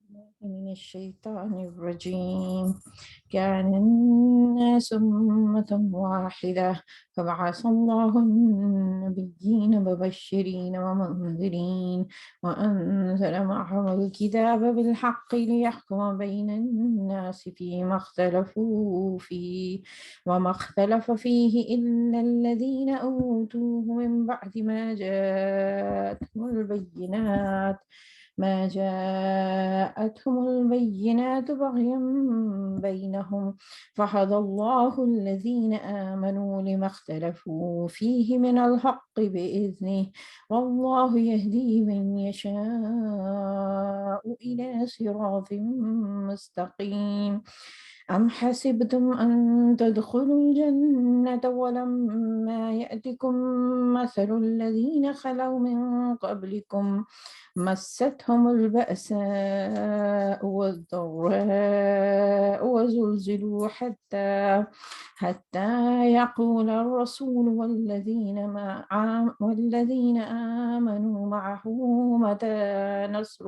من الشيطان الرجيم. كان الناس أمة واحدة فبعث الله النبيين مبشرين ومنذرين وأنزل معهم الكتاب بالحق ليحكم بين الناس فيما اختلفوا فيه وما اختلف فيه إلا الذين أوتوه من بعد ما جاءتهم البينات بغيا بينهم فهدى الله الذين آمنوا لما اختلفوا فيه من الحق بإذنه والله يهدي من يشاء إلى صراط مستقيم. أم حسبتم أن تدخلوا الجنة ولما يأتكم مثل الذين خلوا من قبلكم مستهم البأساء والضراء وزلزلوا حتى يقول الرسول والذين آمنوا معه متى نصر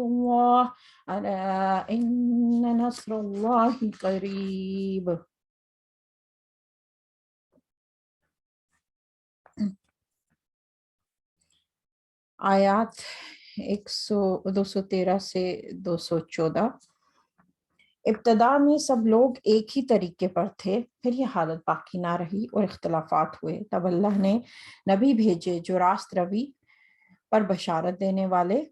الله ألا إن نصر الله قريب. آیات 213 سے 214۔ ابتدا میں سب لوگ ایک ہی طریقے پر تھے، پھر یہ حالت باقی نہ رہی اور اختلافات ہوئے، تب اللہ نے نبی بھیجے جو راست روی پر بشارت دینے والے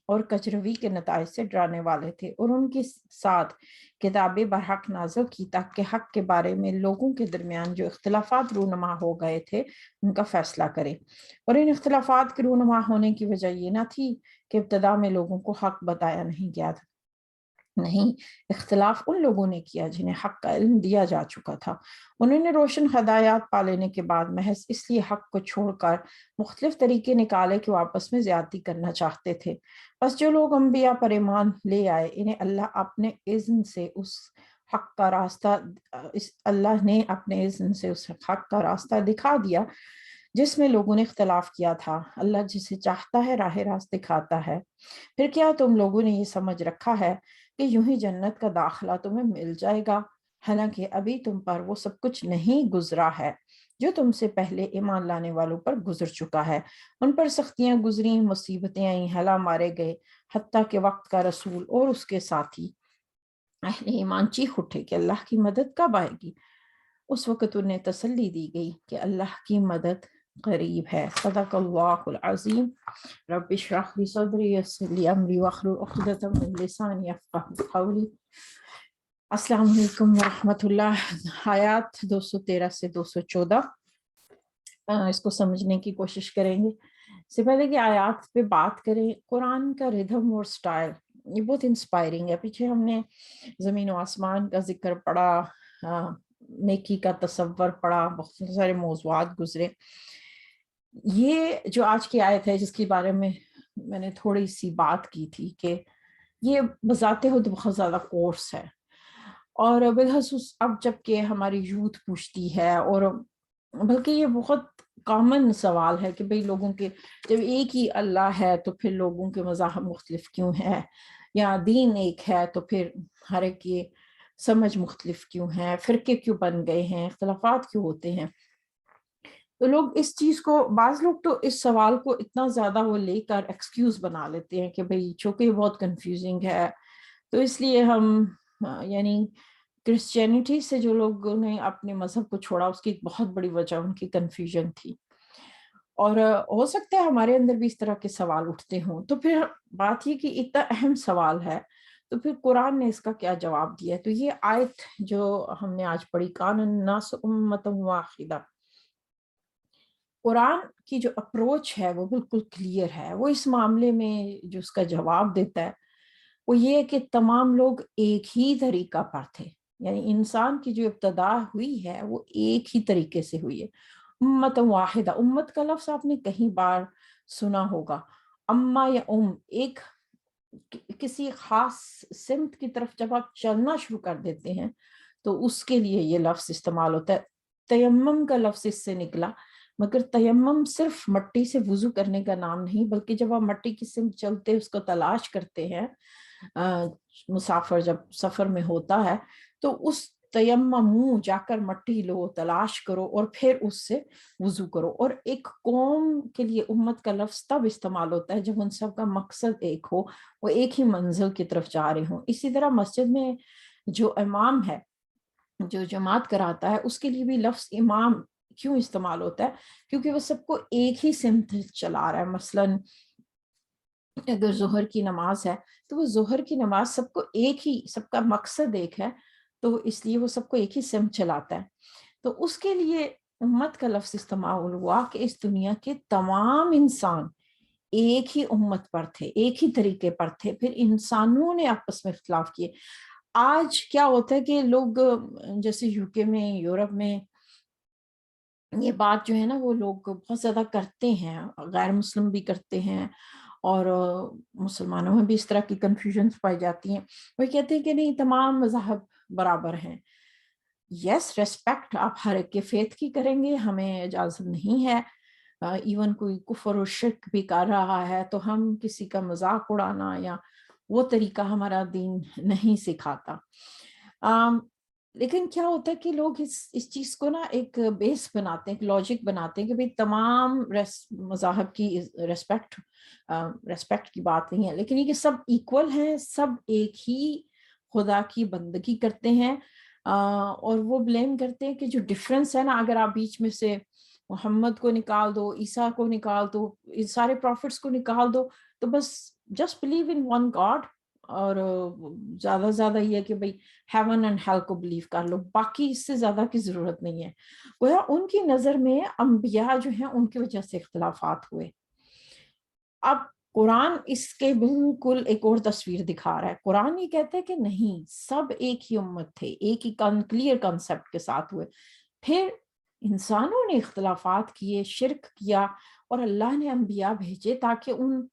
اور کجروی کے نتائج سے ڈرانے والے تھے، اور ان کے ساتھ کتابیں برحق نازل کی تاکہ حق کے بارے میں لوگوں کے درمیان جو اختلافات رونما ہو گئے تھے ان کا فیصلہ کرے۔ اور ان اختلافات کے رونما ہونے کی وجہ یہ نہ تھی کہ ابتدا میں لوگوں کو حق بتایا نہیں گیا تھا، نہیں، اختلاف ان لوگوں نے کیا جنہیں حق کا علم دیا جا چکا تھا۔ انہوں نے روشن ہدایات پا لینے کے بعد محض اس لیے حق کو چھوڑ کر مختلف طریقے نکالے کہ وہ آپس میں زیادتی کرنا چاہتے تھے۔ بس جو لوگ انبیاء پر ایمان لے آئے انہیں اللہ اپنے اذن سے اس حق کا راستہ دکھا دیا جس میں لوگوں نے اختلاف کیا تھا۔ اللہ جسے چاہتا ہے راہ راست دکھاتا ہے۔ پھر کیا تم لوگوں نے یہ سمجھ رکھا ہے کہ یوں ہی جنت کا داخلہ تمہیں مل جائے گا، حالانکہ ابھی تم پر وہ سب کچھ نہیں گزرا ہے جو تم سے پہلے ایمان لانے والوں پر گزر چکا ہے۔ ان پر سختیاں گزریں، مصیبتیں آئیں، ہلا مارے گئے، حتیٰ کہ وقت کا رسول اور اس کے ساتھی اہل ایمان چیخ اٹھے کہ اللہ کی مدد کب آئے گی۔ اس وقت انہیں تسلی دی گئی کہ اللہ کی مدد قریب ہے۔ صدق اللہ العظیم۔ رب اشرح لی صدری یسر لی امری واحلل عقدۃ من لسانی یفقہوا قولی۔ السلام علیکم ورحمۃ اللہ۔ آیات 213 سے 214 اس کو سمجھنے کی کوشش کریں گے۔ اس سے پہلے کہ آیات پہ بات کریں، قرآن کا ردھم اور سٹائل یہ بہت انسپائرنگ ہے۔ پیچھے ہم نے زمین و آسمان کا ذکر پڑھا، نیکی کا تصور پڑھا، بہت سارے موضوعات گزرے۔ یہ جو آج کی آیت ہے جس کے بارے میں میں نے تھوڑی سی بات کی تھی کہ یہ بذات خود بہت زیادہ کورس ہے، اور بالخصوص اب جب کہ ہماری یوتھ پوچھتی ہے، اور بلکہ یہ بہت کامن سوال ہے کہ بھئی لوگوں کے جب ایک ہی اللہ ہے تو پھر لوگوں کے مذاہب مختلف کیوں ہے، یا دین ایک ہے تو پھر ہر ایک کی سمجھ مختلف کیوں ہے، فرقے کیوں بن گئے ہیں، اختلافات کیوں ہوتے ہیں۔ تو لوگ اس چیز کو، بعض لوگ تو اس سوال کو اتنا زیادہ وہ لے کر ایکسکیوز بنا لیتے ہیں کہ بھئی چونکہ یہ بہت کنفیوزنگ ہے تو اس لیے ہم یعنی کرسچینٹی سے جو لوگوں نے اپنے مذہب کو چھوڑا اس کی ایک بہت بڑی وجہ ان کی کنفیوژن تھی، اور ہو سکتا ہے ہمارے اندر بھی اس طرح کے سوال اٹھتے ہوں۔ تو پھر بات یہ کہ اتنا اہم سوال ہے تو پھر قرآن نے اس کا کیا جواب دیا۔ تو یہ آیت جو ہم نے آج پڑھی، کان الناس امۃ واحدہ، قرآن کی جو اپروچ ہے وہ بالکل کلیئر ہے۔ وہ اس معاملے میں جو اس کا جواب دیتا ہے وہ یہ ہے کہ تمام لوگ ایک ہی طریقہ پر تھے، یعنی انسان کی جو ابتدا ہوئی ہے وہ ایک ہی طریقے سے ہوئی ہے۔ امت واحدہ، امت کا لفظ آپ نے کہیں بار سنا ہوگا، اما یا ایک کسی خاص سمت کی طرف جب آپ چلنا شروع کر دیتے ہیں تو اس کے لیے یہ لفظ استعمال ہوتا ہے۔ تیمم کا لفظ اس سے نکلا، مگر تیمم صرف مٹی سے وضو کرنے کا نام نہیں، بلکہ جب آپ مٹی کی سمت چلتے اس کو تلاش کرتے ہیں، مسافر جب سفر میں ہوتا ہے تو اس تیمم جا کر مٹی لو، تلاش کرو اور پھر اس سے وضو کرو. اور ایک قوم کے لیے امت کا لفظ تب استعمال ہوتا ہے جب ان سب کا مقصد ایک ہو، وہ ایک ہی منزل کی طرف جا رہے ہوں. اسی طرح مسجد میں جو امام ہے، جو جماعت کراتا ہے، اس کے لیے بھی لفظ امام کیوں استعمال ہوتا ہے؟ کیونکہ وہ سب کو ایک ہی سمت چلا رہا ہے. مثلاً اگر ظہر کی نماز ہے تو وہ ظہر کی نماز سب کو ایک ہی، سب کا مقصد ایک ہے، تو اس لیے وہ سب کو ایک ہی سمت چلاتا ہے. تو اس کے لیے امت کا لفظ استعمال ہوا کہ اس دنیا کے تمام انسان ایک ہی امت پر تھے، ایک ہی طریقے پر تھے. پھر انسانوں نے آپس میں اختلاف کیے. آج کیا ہوتا ہے کہ لوگ جیسے یوکے میں، یورپ میں یہ بات جو ہے نا وہ لوگ بہت زیادہ کرتے ہیں، غیر مسلم بھی کرتے ہیں، اور مسلمانوں میں بھی اس طرح کی کنفیوژنس پائی جاتی ہیں. وہ کہتے ہیں کہ نہیں، تمام مذاہب برابر ہیں. یس، ریسپیکٹ آپ ہر ایک کے فیتھ کی کریں گے، ہمیں اجازت نہیں ہے. ایون کوئی کفر و شرک بھی کر رہا ہے تو ہم کسی کا مذاق اڑانا یا وہ طریقہ ہمارا دین نہیں سکھاتا. لیکن کیا ہوتا ہے کہ لوگ اس چیز کو نا ایک بیس بناتے ہیں، ایک لاجک بناتے ہیں کہ بھئی تمام مذاہب کی ریسپیکٹ کی بات نہیں ہے، لیکن یہ کہ سب ایکول ہیں، سب ایک ہی خدا کی بندگی کرتے ہیں. اور وہ بلیم کرتے ہیں کہ جو ڈفرینس ہے نا، اگر آپ بیچ میں سے محمد کو نکال دو، عیسیٰ کو نکال دو، اس سارے پروفٹس کو نکال دو، تو بس just believe in one God. اور زیادہ سے زیادہ یہ ہے کہ بھئی ہیون اینڈ ہیل کو بلیو کر لو، باقی اس سے زیادہ کی ضرورت نہیں ہے. گویا ان کی نظر میں انبیاء جو ہیں ان کی وجہ سے اختلافات ہوئے. اب قرآن اس کے بالکل ایک اور تصویر دکھا رہا ہے. قرآن یہ کہتے ہیں کہ نہیں، سب ایک ہی امت تھے، ایک ہی کلیئر کنسپٹ کے ساتھ ہوئے. پھر انسانوں نے اختلافات کیے، شرک کیا، اور اللہ نے انبیاء بھیجے تاکہ ان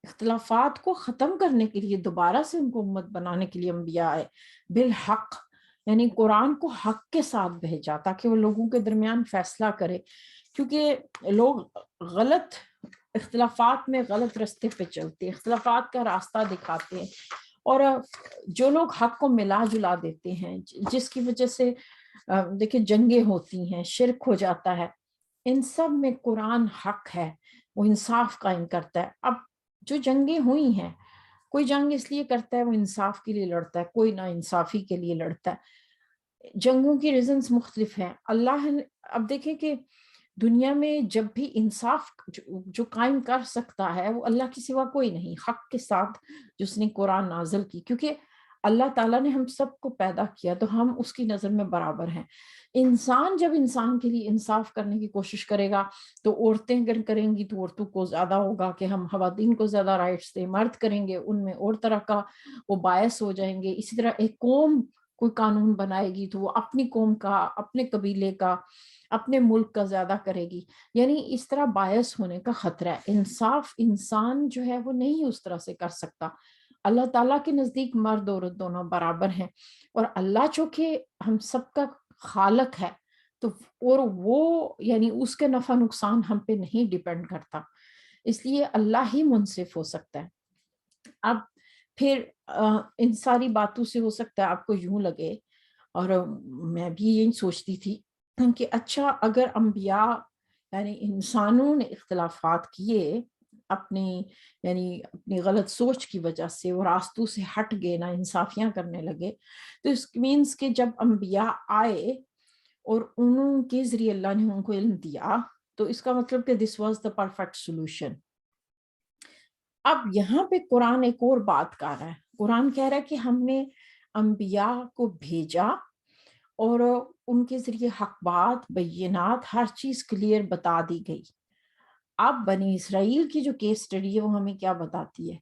اختلافات کو ختم کرنے کے لیے، دوبارہ سے ان کو امت بنانے کے لیے انبیاء آئے بالحق. یعنی قرآن کو حق کے ساتھ بھیجا تاکہ وہ لوگوں کے درمیان فیصلہ کرے. کیونکہ لوگ غلط اختلافات میں غلط رستے پہ چلتے، اختلافات کا راستہ دکھاتے ہیں، اور جو لوگ حق کو ملا جلا دیتے ہیں، جس کی وجہ سے دیکھیں جنگیں ہوتی ہیں، شرک ہو جاتا ہے. ان سب میں قرآن حق ہے، وہ انصاف قائم کرتا ہے. اب جو جنگیں ہوئی ہیں، کوئی جنگ اس لیے کرتا ہے وہ انصاف کے لیے لڑتا ہے، کوئی نا انصافی کے لیے لڑتا ہے. جنگوں کی ریزنز مختلف ہیں. اللہ اب دیکھیں کہ دنیا میں جب بھی انصاف جو قائم کر سکتا ہے وہ اللہ کے سوا کوئی نہیں، حق کے ساتھ جس نے قرآن نازل کی. کیونکہ اللہ تعالیٰ نے ہم سب کو پیدا کیا تو ہم اس کی نظر میں برابر ہیں. انسان جب انسان کے لیے انصاف کرنے کی کوشش کرے گا تو عورتیں اگر کریں گی تو عورتوں کو زیادہ ہوگا کہ ہم خواتین کو زیادہ رائٹس دیں، مرد کریں گے ان میں اور طرح کا وہ باعث ہو جائیں گے. اسی طرح ایک قوم کوئی قانون بنائے گی تو وہ اپنی قوم کا، اپنے قبیلے کا، اپنے ملک کا زیادہ کرے گی. یعنی اس طرح باعث ہونے کا خطرہ ہے. انصاف انسان جو ہے وہ نہیں اس طرح سے کر سکتا. اللہ تعالیٰ کے نزدیک مرد عورت دونوں برابر ہیں، اور اللہ چونکہ ہم سب کا خالق ہے تو اور وہ یعنی اس کے نفع نقصان ہم پہ نہیں ڈیپینڈ کرتا، اس لیے اللہ ہی منصف ہو سکتا ہے. اب پھر ان ساری باتوں سے ہو سکتا ہے آپ کو یوں لگے، اور میں بھی یہی سوچتی تھی کہ اچھا اگر انبیاء یعنی انسانوں نے اختلافات کیے اپنی یعنی اپنی غلط سوچ کی وجہ سے، وہ راستوں سے ہٹ گئے، نا انصافیاں کرنے لگے، تو اس مینس کہ جب انبیاء آئے اور انہوں کے ذریعے اللہ نے ان کو علم دیا تو اس کا مطلب کہ this was the perfect solution. اب یہاں پہ قرآن ایک اور بات کر رہا ہے. قرآن کہہ رہا ہے کہ ہم نے انبیاء کو بھیجا اور ان کے ذریعے حق بات، بینات، ہر چیز کلیئر بتا دی گئی. اب بنی اسرائیل کی جو کیس سٹڈی ہے وہ ہمیں کیا بتاتی ہے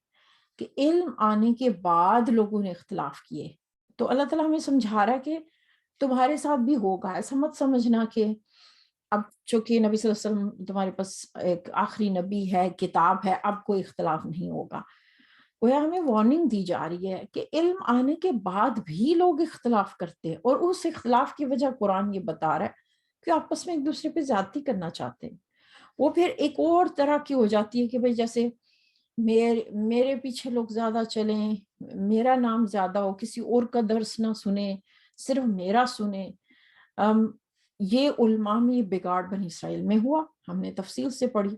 کہ علم آنے کے بعد لوگوں نے اختلاف کیے. تو اللہ تعالیٰ ہمیں سمجھا رہا ہے کہ تمہارے ساتھ بھی ہوگا. ایسا مت سمجھنا کہ اب چونکہ نبی صلی اللہ علیہ وسلم تمہارے پاس ایک آخری نبی ہے، کتاب ہے، اب کوئی اختلاف نہیں ہوگا. گویا ہمیں وارننگ دی جا رہی ہے کہ علم آنے کے بعد بھی لوگ اختلاف کرتے ہیں، اور اس اختلاف کی وجہ قرآن یہ بتا رہا ہے کہ آپس میں ایک دوسرے پہ زیادتی کرنا چاہتے ہیں. وہ پھر ایک اور طرح کی ہو جاتی ہے کہ بھئی جیسے میرے پیچھے لوگ زیادہ چلیں، میرا نام زیادہ ہو، کسی اور کا درس نہ سنیں، صرف میرا سنیں۔ یہ علماء میں یہ بگاڑ بنی اسرائیل میں ہوا، ہم نے تفصیل سے پڑھی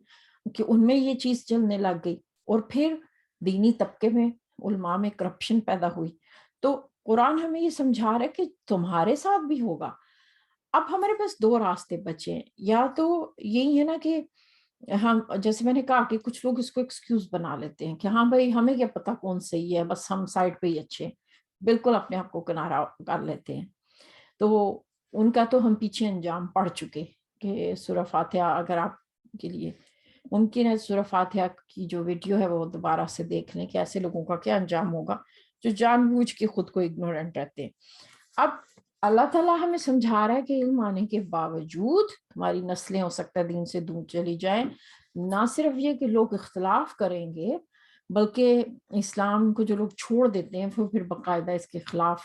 کہ ان میں یہ چیز چلنے لگ گئی، اور پھر دینی طبقے میں علماء میں کرپشن پیدا ہوئی۔ تو قرآن ہمیں یہ سمجھا رہا ہے کہ تمہارے ساتھ بھی ہوگا۔ اب ہمارے پاس دو راستے بچے ہیں، یا تو یہی ہے نا کہ ہم، جیسے میں نے کہا کہ کچھ لوگ اس کو ایکسکیوز بنا لیتے ہیں کہ ہاں بھائی ہمیں کیا پتا کون صحیح ہے، بس ہم سائڈ پہ ہی اچھے ہیں، بالکل اپنے آپ کو کنارہ کر لیتے ہیں۔ تو ان کا تو ہم پیچھے انجام پڑھ چکے کہ سورہ فاتحہ اگر آپ کے لیے ممکن ہے سورہ فاتحہ کی جو ویڈیو ہے وہ دوبارہ سے دیکھ لیں کہ ایسے لوگوں کا کیا انجام ہوگا جو جان بوجھ کے خود کو اگنورنٹ رہتے ہیں۔ اب اللہ تعالیٰ ہمیں سمجھا رہا ہے کہ علم آنے کے باوجود تمہاری نسلیں ہو سکتا ہے دین سے دور چلی جائیں۔ نہ صرف یہ کہ لوگ اختلاف کریں گے، بلکہ اسلام کو جو لوگ چھوڑ دیتے ہیں وہ پھر باقاعدہ اس کے خلاف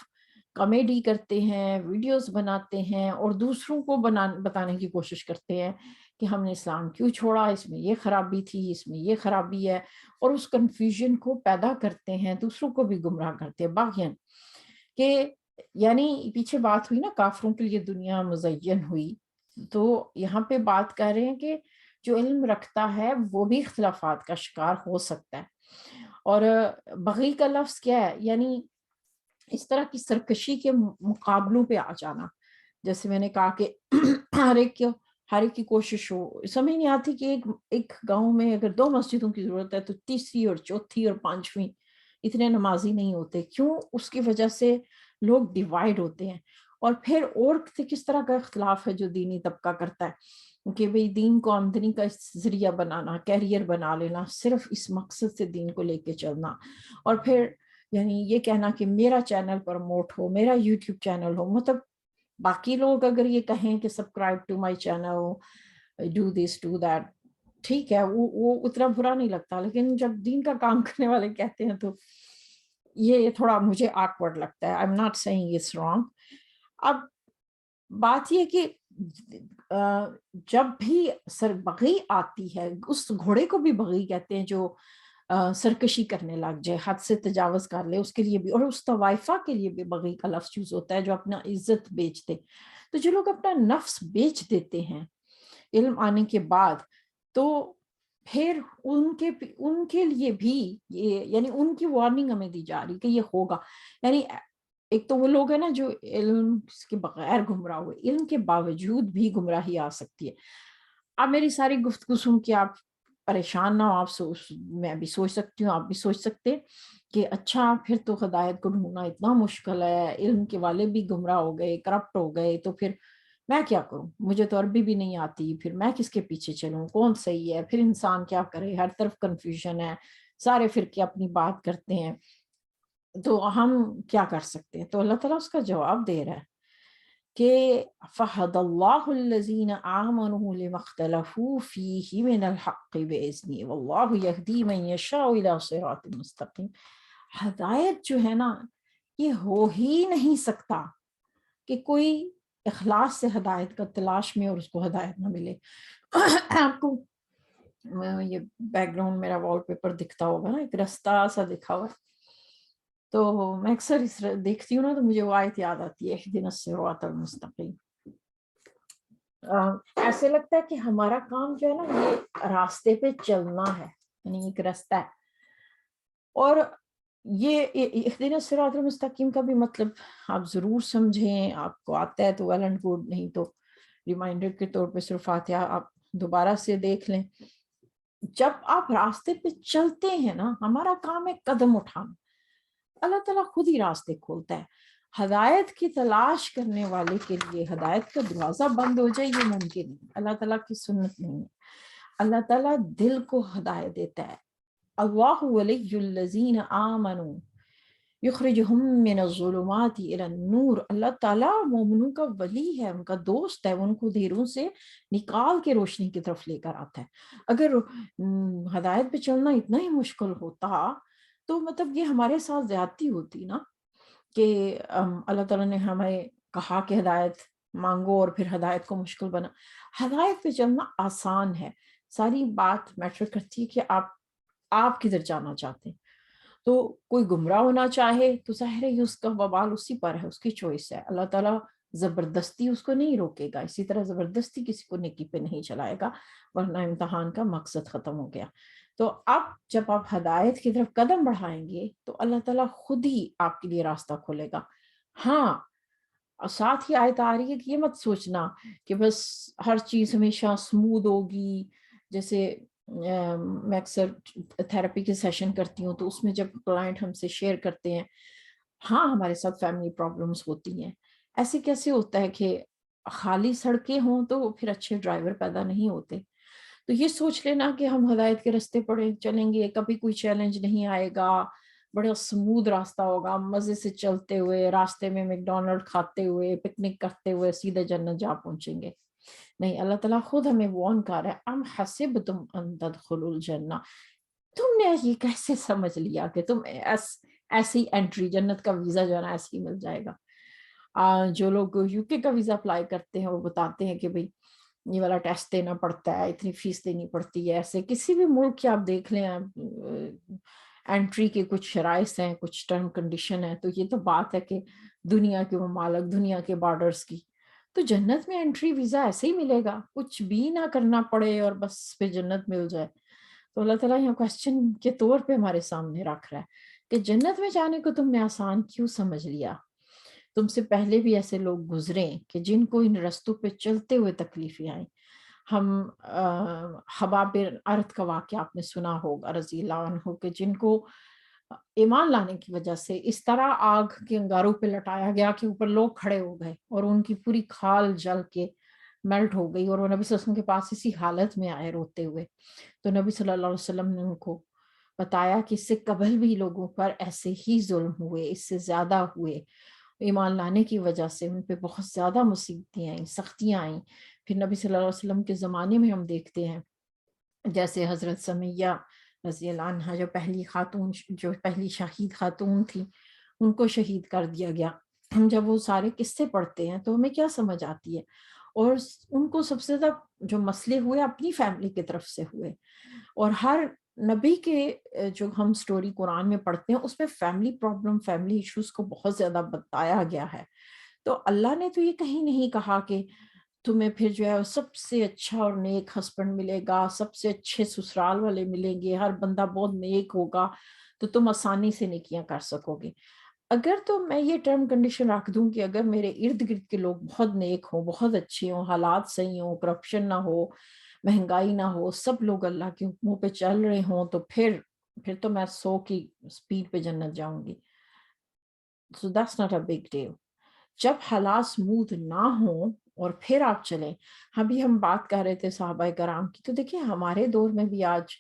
کامیڈی کرتے ہیں، ویڈیوز بناتے ہیں، اور دوسروں کو بتانے کی کوشش کرتے ہیں کہ ہم نے اسلام کیوں چھوڑا، اس میں یہ خرابی تھی، اس میں یہ خرابی ہے، اور اس کنفیوژن کو پیدا کرتے ہیں، دوسروں کو بھی گمراہ کرتے ہیں باغین کہ یعنی پیچھے بات ہوئی نا کافروں کے لیے دنیا مزین ہوئی، تو یہاں پہ بات کر رہے ہیں کہ جو علم رکھتا ہے وہ بھی اختلافات کا شکار ہو سکتا ہے۔ اور بغی کا لفظ کیا ہے؟ یعنی اس طرح کی سرکشی کے مقابلوں پہ آ جانا، جیسے میں نے کہا کہ ہر ایک کی کوشش ہو، سمجھ نہیں آتی کہ ایک گاؤں میں اگر 2 مسجدوں کی ضرورت ہے تو تیسری اور چوتھی اور پانچویں اتنے نمازی نہیں ہوتے، کیوں؟ اس کی وجہ سے لوگ ڈیوائیڈ ہوتے ہیں۔ اور پھر اور کس طرح کا اختلاف ہے جو دینی طبقہ کرتا ہے کہ بھئی دین کو آمدنی کا ذریعہ بنانا، کیریئر بنا لینا، صرف اس مقصد سے دین کو لے کے چلنا، اور پھر یعنی یہ کہنا کہ میرا چینل پروموٹ ہو، میرا یوٹیوب چینل ہو، مطلب باقی لوگ اگر یہ کہیں کہ subscribe to my channel, do this do that, ٹھیک ہے، وہ اتنا برا نہیں لگتا، لیکن جب دین کا کام کرنے والے کہتے ہیں تو یہ تھوڑا مجھے آکورڈ لگتا ہے۔ I'm not saying it's wrong۔ اب بات یہ کہ جب بھی بغی آتی ہے، اس گھوڑے کو بھی بغی کہتے ہیں جو سرکشی کرنے لگ جائے، حد سے تجاوز کر لے، اس کے لیے بھی، اور اس طوائفہ کے لیے بھی بغی کا لفظ یوز ہوتا ہے جو اپنا عزت بیچتے۔ تو جو لوگ اپنا نفس بیچ دیتے ہیں علم آنے کے بعد، تو پھر ان کے لیے بھی یہ، یعنی ان کی وارننگ ہمیں دی جا رہی کہ یہ ہوگا۔ یعنی ایک تو وہ لوگ ہیں نا جو علم کے بغیر گمراہ ہوئے، علم کے باوجود بھی گمراہی آ سکتی ہے۔ اب میری ساری گفتگو سن کے آپ پریشان نہ ہو، میں بھی سوچ سکتی ہوں، آپ بھی سوچ سکتے کہ اچھا پھر تو ہدایت کو ڈھونڈنا اتنا مشکل ہے، علم کے والے بھی گمراہ ہو گئے، کرپٹ ہو گئے، تو پھر میں کیا کروں؟ مجھے تو عربی بھی نہیں آتی، پھر میں کس کے پیچھے چلوں؟ کون صحیح ہے؟ پھر انسان کیا کرے؟ ہر طرف کنفیوژن ہے، سارے فرقے اپنی بات کرتے ہیں، تو ہم کیا کر سکتے ہیں؟ تو اللہ تعالیٰ اس کا جواب دے رہا ہے کہ فَهَدَى اللَّهُ الَّذِينَ آمَنُوا لِمَا اخْتَلَفُوا فِيهِ مِنَ الْحَقِّ بِإِذْنِهِ وَاللَّهُ يَهْدِي مَن يَشَاءُ إِلَىٰ صِرَاطٍ مُسْتَقِيمٍ۔ ہدایت جو ہے نا، یہ ہو ہی نہیں سکتا کہ کوئی اخلاص سے ہدایت کا تلاش میں اور اس کو ہدایت نہ ملے۔ آپ کو یہ بیک گراؤنڈ میرا وال پیپر دکھتا ہوگا نا، ایک رستہ سا دکھا ہوا ہے، تو میں اکثر اس دیکھتی ہوں نا تو مجھے وہ آیت یاد آتی ہے، اہدنا الصراط المستقیم۔ ایسے لگتا ہے کہ ہمارا کام جو ہے نا یہ راستے پہ چلنا ہے، یعنی ایک راستہ ہے۔ اور یہ اہدنا الصراط المستقیم کا بھی مطلب آپ ضرور سمجھیں، آپ کو آتا ہے تو ویل اینڈ گڈ، نہیں تو ریمائنڈر کے طور پہ صرف فاتحہ آپ دوبارہ سے دیکھ لیں۔ جب آپ راستے پہ چلتے ہیں نا، ہمارا کام ہے قدم اٹھانا، اللہ تعالیٰ خود ہی راستے کھولتا ہے۔ ہدایت کی تلاش کرنے والے کے لیے ہدایت کا دروازہ بند ہو جائے یہ ممکن نہیں، اللہ تعالیٰ کی سنت نہیں ہے۔ اللہ تعالیٰ دل کو ہدایت دیتا ہے۔ اللہ ولی الذین آمنوا یخرجہم من الظلمات الی النور، اللہ تعالیٰ مومنوں کا ولی ہے، ان کا دوست ہے، ان کو اندھیروں سے نکال کے روشنی کی طرف لے کر آتا ہے۔ اگر ہدایت پہ چلنا اتنا ہی مشکل ہوتا تو مطلب یہ ہمارے ساتھ زیادتی ہوتی نا، کہ اللہ تعالیٰ نے ہمیں کہا کہ ہدایت مانگو اور پھر ہدایت کو مشکل بنا۔ ہدایت پہ چلنا آسان ہے، ساری بات میٹر کرتی ہے کہ آپ کدھر جانا چاہتے ہیں. تو کوئی گمراہ ہونا چاہے تو ظاہر ہے اس کا وبال اسی پر ہے, اس کی چوائس ہے. اللہ تعالیٰ زبردستی اس کو نہیں روکے گا, اسی طرح زبردستی کسی کو نیکی پہ نہیں چلائے گا, ورنہ امتحان کا مقصد ختم ہو گیا. تو اب جب آپ ہدایت کی طرف قدم بڑھائیں گے تو اللہ تعالیٰ خود ہی آپ کے لیے راستہ کھولے گا. ہاں, اور ساتھ ہی آیت آ رہی ہے کہ یہ مت سوچنا کہ بس ہر چیز ہمیشہ سموتھ ہوگی. جیسے میں اکثر تھراپی کے سیشن کرتی ہوں تو اس میں جب کلائنٹ ہم سے شیئر کرتے ہیں, ہاں ہمارے ساتھ فیملی پرابلمس ہوتی ہیں. ایسے کیسے ہوتا ہے کہ خالی سڑکیں ہوں تو پھر اچھے ڈرائیور پیدا نہیں ہوتے. تو یہ سوچ لینا کہ ہم ہدایت کے راستے پڑے چلیں گے, کبھی کوئی چیلنج نہیں آئے گا, بڑا سموتھ راستہ ہوگا, مزے سے چلتے ہوئے راستے میں میکڈونلڈ کھاتے ہوئے پکنک کرتے ہوئے سیدھے جنت جا پہنچیں گے. نہیں, اللہ تعالیٰ خود ہمیں وارن کر رہا ہے, ام حسبتم ان تدخلوا الجنہ, تم نے یہ کیسے سمجھ لیا کہ تم ایسی انٹری, جنت کا ویزا جو ہے نا ایسے ہی مل جائے گا. جو لوگ یو کے کا ویزا اپلائی کرتے ہیں وہ بتاتے ہیں کہ بھئی یہ والا ٹیسٹ دینا پڑتا ہے, اتنی فیس دینی پڑتی ہے. ایسے کسی بھی ملک کی آپ دیکھ لیں, انٹری کے کچھ شرائط ہیں, کچھ ٹرم کنڈیشن ہے. تو یہ تو بات ہے کہ دنیا کے ممالک, دنیا کے بارڈرز کی. تو جنت میں انٹری ویزا ایسے ہی ملے گا, کچھ بھی نہ کرنا پڑے اور بس پہ جنت مل جائے. تو اللہ تعالیٰ یہاں کوشچن کے طور پہ ہمارے سامنے رکھ رہا ہے کہ جنت میں جانے کو تم نے آسان کیوں سمجھ لیا. تم سے پہلے بھی ایسے لوگ گزرے کہ جن کو ان رستوں پہ چلتے ہوئے تکلیفیں آئیں. ہم حباب بن ارت کا واقعہ آپ نے سنا ہوگا رضی اللہ عنہ, کہ جن کو ایمان لانے کی وجہ سے اس طرح آگ کے انگاروں پہ لٹایا گیا کہ اوپر لوگ کھڑے ہو گئے اور ان کی پوری کھال جل کے میلٹ ہو گئی, اور وہ نبی صلی اللہ علیہ وسلم کے پاس اسی حالت میں آئے روتے ہوئے. تو نبی صلی اللہ علیہ وسلم نے ان کو بتایا کہ اس سے قبل بھی لوگوں پر ایسے ہی ظلم ہوئے, اس سے زیادہ ہوئے. ایمان لانے کی وجہ سے ان پہ بہت زیادہ مصیبتیں آئیں, سختیاں آئیں. پھر نبی صلی اللہ علیہ وسلم کے زمانے میں ہم دیکھتے ہیں جیسے حضرت سمیہ رضی اللہ عنہا, جو پہلی خاتون, جو پہلی شہید خاتون تھی, ان کو شہید کر دیا گیا. ہم جب وہ سارے قصے پڑھتے ہیں تو ہمیں کیا سمجھ آتی ہے, اور ان کو سب سے زیادہ جو مسئلے ہوئے اپنی فیملی کی طرف سے ہوئے. اور ہر نبی کے جو ہم سٹوری قرآن میں پڑھتے ہیں اس میں فیملی پرابلم, فیملی ایشوز کو بہت زیادہ بتایا گیا ہے. تو اللہ نے تو یہ کہیں نہیں کہا کہ تمہیں پھر جو ہے سب سے اچھا اور نیک ہسبینڈ ملے گا, سب سے اچھے سسرال والے ملیں گے, ہر بندہ بہت نیک ہوگا تو تم آسانی سے نیکیاں کر سکو گے. اگر تو میں یہ ٹرم کنڈیشن رکھ دوں کہ اگر میرے ارد گرد کے لوگ بہت نیک ہوں, بہت اچھے ہوں, حالات صحیح ہوں, کرپشن نہ ہو, مہنگائی نہ ہو, سب لوگ اللہ کے حکموں پہ چل رہے ہوں, تو پھر تو میں 100 کی سپیڈ پہ جنت جاؤں گی. So that's not a big deal. جب حالات سموتھ نہ ہوں اور پھر آپ چلیں. ابھی ہم بات کر رہے تھے صحابہ کرام کی, تو دیکھیں ہمارے دور میں بھی آج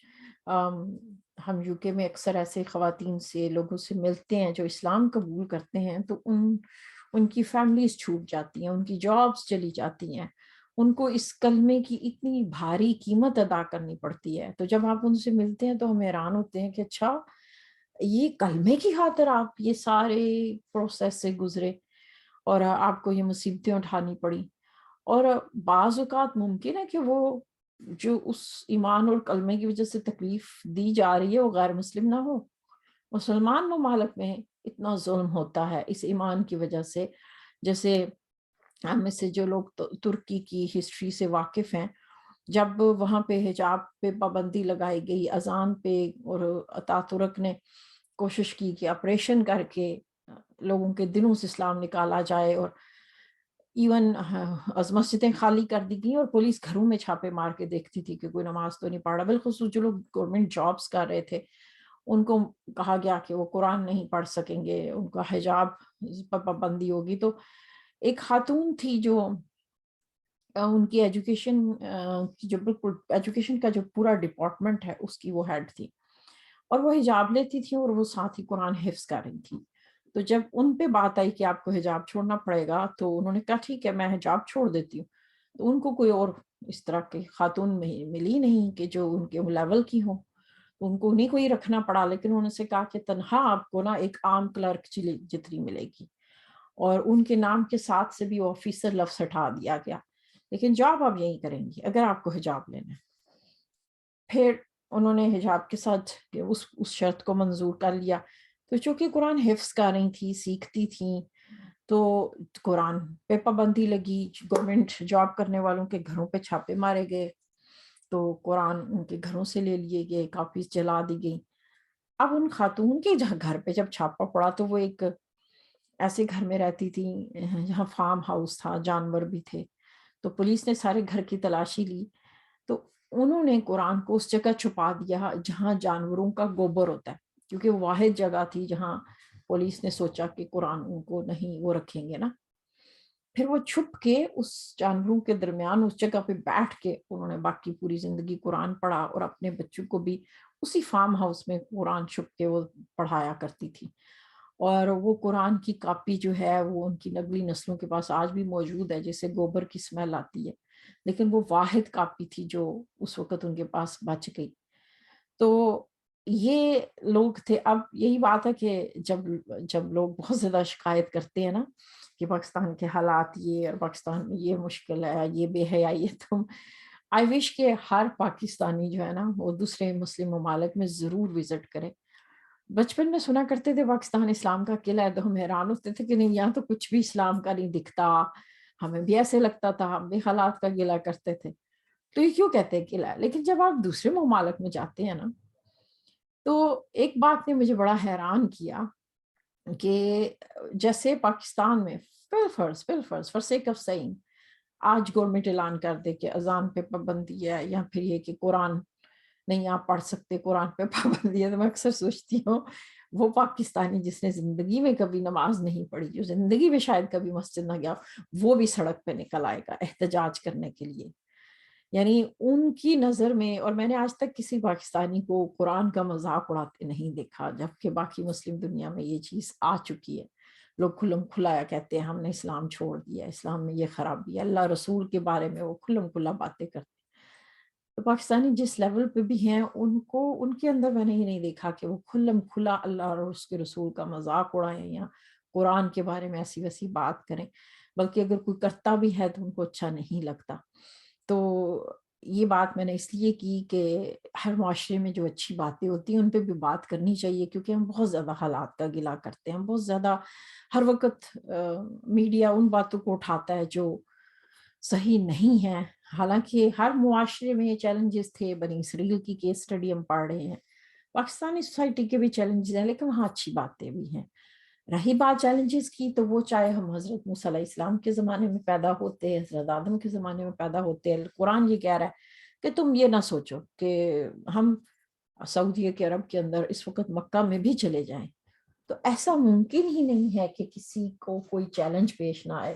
ہم یو کے میں اکثر ایسے خواتین سے, لوگوں سے ملتے ہیں جو اسلام قبول کرتے ہیں, تو ان کی فیملیز چھوٹ جاتی ہیں, ان کی جابس چلی جاتی ہیں, ان کو اس کلمے کی اتنی بھاری قیمت ادا کرنی پڑتی ہے. تو جب آپ ان سے ملتے ہیں تو ہم حیران ہوتے ہیں کہ اچھا یہ کلمے کی خاطر آپ یہ سارے پروسیس سے گزرے اور آپ کو یہ مصیبتیں اٹھانی پڑی. اور بعض اوقات ممکن ہے کہ وہ جو اس ایمان اور کلمے کی وجہ سے تکلیف دی جا رہی ہے وہ غیر مسلم نہ ہو. مسلمان ممالک میں اتنا ظلم ہوتا ہے اس ایمان کی وجہ سے. جیسے ہم میں سے جو لوگ ترکی کی ہسٹری سے واقف ہیں, جب وہاں پہ حجاب پہ پابندی لگائی گئی, اذان پہ, اور اتاترک نے کوشش کی کہ آپریشن کر کے لوگوں کے دلوں سے اسلام نکالا جائے, اور ایون مسجدیں خالی کر دی گئیں اور پولیس گھروں میں چھاپے مار کے دیکھتی تھی کہ کوئی نماز تو نہیں پڑھ رہا. بالخصوص جو لوگ گورنمنٹ جابس کر رہے تھے ان کو کہا گیا کہ وہ قرآن نہیں پڑھ سکیں گے, ان کا حجاب پر پابندی ہوگی. تو ایک خاتون تھی جو ان کی ایجوکیشن جو بالکل ایجوکیشن کا جو پورا ڈپارٹمنٹ ہے اس کی وہ ہیڈ تھی, اور وہ حجاب لیتی تھی اور وہ ساتھ ہی قرآن حفظ کر رہی تھی. تو جب ان پہ بات آئی کہ آپ کو حجاب چھوڑنا پڑے گا تو انہوں نے کہا ٹھیک ہے میں حجاب چھوڑ دیتی ہوں. تو ان کو کوئی اور اس طرح کی خاتون ملی نہیں کہ جو ان کے لیول کی ہو, ان کو نہیں کوئی رکھنا پڑا. لیکن انہوں نے سے کہا کہ تنہا آپ کو نا ایک عام کلرک جتنی ملے گی, اور ان کے نام کے ساتھ سے بھی آفیسر لفظ ہٹا دیا گیا, لیکن جاب آپ یہی کریں گی اگر آپ کو حجاب لینا ہے. پھر انہوں نے حجاب کے ساتھ اس شرط کو منظور کر لیا. تو چونکہ قرآن حفظ کر رہی تھی، سیکھتی تھیں، تو قرآن پہ پابندی لگی. گورنمنٹ جاب کرنے والوں کے گھروں پہ چھاپے مارے گئے، تو قرآن ان کے گھروں سے لے لیے گئے، کاپیز جلا دی گئی. اب ان خاتون کے گھر پہ جب چھاپا پڑا تو وہ ایک ایسے گھر میں رہتی تھی جہاں فارم ہاؤس تھا، جانور بھی تھے. تو پولیس نے سارے گھر کی تلاشی لی، تو انہوں نے قرآن کو اس جگہ چھپا دیا جہاں جانوروں کا گوبر ہوتا ہے، کیونکہ وہ واحد جگہ تھی جہاں پولیس نے سوچا کہ قرآن ان کو نہیں وہ رکھیں گے نا. پھر وہ چھپ کے اس جانوروں کے درمیان اس جگہ پہ بیٹھ کے انہوں نے باقی پوری زندگی قرآن پڑھا، اور اپنے بچوں کو بھی اسی فارم ہاؤس میں قرآن چھپ کے وہ پڑھایا کرتی تھی. اور وہ قرآن کی کاپی جو ہے وہ ان کی نگلی نسلوں کے پاس آج بھی موجود ہے، جیسے گوبر کی سمیل آتی ہے، لیکن وہ واحد کاپی تھی جو اس وقت ان کے پاس بچ گئی. تو یہ لوگ تھے. اب یہی بات ہے کہ جب لوگ بہت زیادہ شکایت کرتے ہیں نا کہ پاکستان کے حالات یہ، اور پاکستان میں یہ مشکل ہے، یہ بے حیائی ہے، تو آئی وش کہ ہر پاکستانی جو ہے نا وہ دوسرے مسلم ممالک میں ضرور وزٹ کرے. بچپن میں سنا کرتے تھے پاکستان اسلام کا قلعہ ہے، تو ہم حیران ہوتے تھے کہ نہیں، یہاں تو کچھ بھی اسلام کا نہیں دکھتا. ہمیں بھی ایسے لگتا تھا، ہم بھی حالات کا گلہ کرتے تھے. تو یہ کیوں کہتے ہیں قلعہ؟ لیکن جب آپ دوسرے ممالک میں جاتے ہیں نا، تو ایک بات نے مجھے بڑا حیران کیا کہ جیسے پاکستان میں فار سیک آف سیئنگ آج گورنمنٹ اعلان کر دے کہ اذان پہ پابندی ہے، یا پھر یہ کہ قرآن نہیں آپ پڑھ سکتے، قرآن پہ پابندی ہے، تو میں اکثر سوچتی ہوں وہ پاکستانی جس نے زندگی میں کبھی نماز نہیں پڑھی، جو زندگی میں شاید کبھی مسجد نہ گیا، وہ بھی سڑک پہ نکل آئے گا احتجاج کرنے کے لیے. یعنی ان کی نظر میں، اور میں نے آج تک کسی پاکستانی کو قرآن کا مذاق اڑاتے نہیں دیکھا، جبکہ باقی مسلم دنیا میں یہ چیز آ چکی ہے. لوگ کھلم کھلا کہتے ہیں ہم نے اسلام چھوڑ دیا، اسلام میں یہ خرابی ہے، اللہ رسول کے بارے میں وہ کھلم کھلا باتیں کرتے ہیں. تو پاکستانی جس لیول پہ بھی ہیں، ان کے اندر میں نے یہ نہیں دیکھا کہ وہ کھلم کھلا اللہ اور اس کے رسول کا مذاق اڑائیں یا قرآن کے بارے میں ایسی ویسی بات کریں. بلکہ اگر کوئی کرتا بھی ہے تو ان کو اچھا نہیں لگتا. تو یہ بات میں نے اس لیے کی کہ ہر معاشرے میں جو اچھی باتیں ہوتی ہیں ان پہ بھی بات کرنی چاہیے، کیونکہ ہم بہت زیادہ حالات کا گلہ کرتے ہیں. ہم بہت زیادہ ہر وقت میڈیا ان باتوں کو اٹھاتا ہے جو صحیح نہیں ہے. حالانکہ ہر معاشرے میں چیلنجز تھے. بنی اسرائیل کی کیس اسٹڈی ہم پڑھ رہے ہیں، پاکستانی سوسائٹی کے بھی چیلنجز ہیں، لیکن وہاں اچھی باتیں بھی ہیں. رہی بات چیلنجز کی، تو وہ چاہے ہم حضرت موسیٰ علیہ السلام کے زمانے میں پیدا ہوتے، حضرت آدم کے زمانے میں پیدا ہوتے، قرآن یہ کہہ رہا ہے کہ تم یہ نہ سوچو کہ ہم سعودی کے عرب کے اندر اس وقت مکہ میں بھی چلے جائیں. تو ایسا ممکن ہی نہیں ہے کہ کسی کو کوئی چیلنج پیش نہ آئے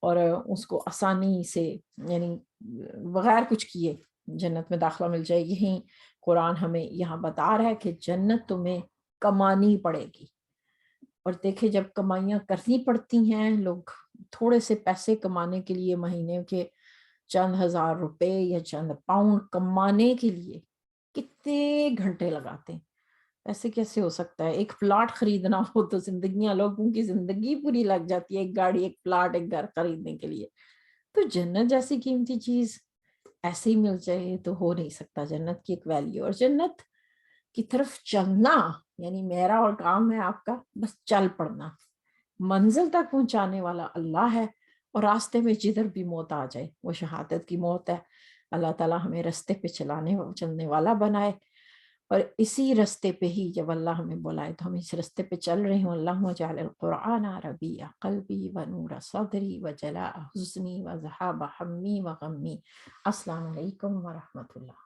اور اس کو آسانی سے، یعنی بغیر کچھ کیے جنت میں داخلہ مل جائے. یہی قرآن ہمیں یہاں بتا رہا ہے کہ جنت تمہیں کمانی پڑے گی. اور دیکھیں جب کمائیاں کرنی پڑتی ہیں، لوگ تھوڑے سے پیسے کمانے کے لیے، مہینے کے چند ہزار روپے یا چند پاؤنڈ کمانے کے لیے کتنے گھنٹے لگاتے ہیں. ایسے کیسے ہو سکتا ہے؟ ایک پلاٹ خریدنا ہو تو زندگیاں، لوگوں کی زندگی پوری لگ جاتی ہے ایک گاڑی، ایک پلاٹ، ایک گھر خریدنے کے لیے. تو جنت جیسی قیمتی چیز ایسے ہی مل جائے تو ہو نہیں سکتا. جنت کی ایک ویلیو، اور جنت کی طرف چلنا، یعنی میرا اور کام ہے آپ کا بس چل پڑنا. منزل تک پہنچانے والا اللہ ہے، اور راستے میں جدھر بھی موت آ جائے وہ شہادت کی موت ہے. اللہ تعالیٰ ہمیں راستے پہ چلنے والا بنائے، اور اسی راستے پہ ہی جب اللہ ہمیں بلائے تو ہم اس راستے پہ چل رہے ہوں. اللہم اجعل القرآن ربیع قلبی ونور صدری وجلاء حزنی وذہاب ہمی وغمی. السلام علیکم ورحمۃ اللہ.